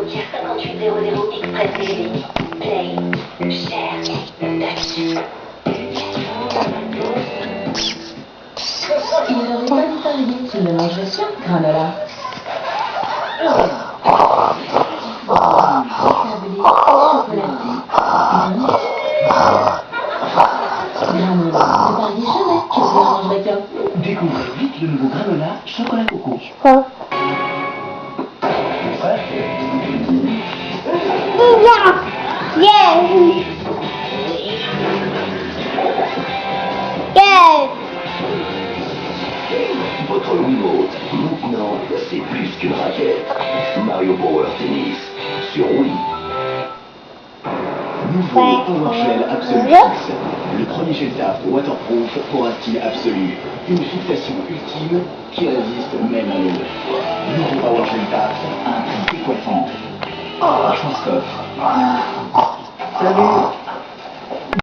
Nokia 5800 Express TV. Play, share, touch. Il n'aurait pas distingué qu'il ne mangerait qu'un granola. Sablé, chocolaté, granola, ne pariez jamais que vous en mangerez qu'un. Découvrez vite le nouveau granola chocolat coco. Votre Wiimote, maintenant, c'est plus qu'une raquette. Mario Power Tennis sur Wii. Nouveau Power Gel Absolu Fixe. Le premier gel tap waterproof pour un style absolu. Une fixation ultime qui résiste même à l'eau. Nouveau Power Gel Tap à un prix décoiffant. Schwarzkopf. Salut.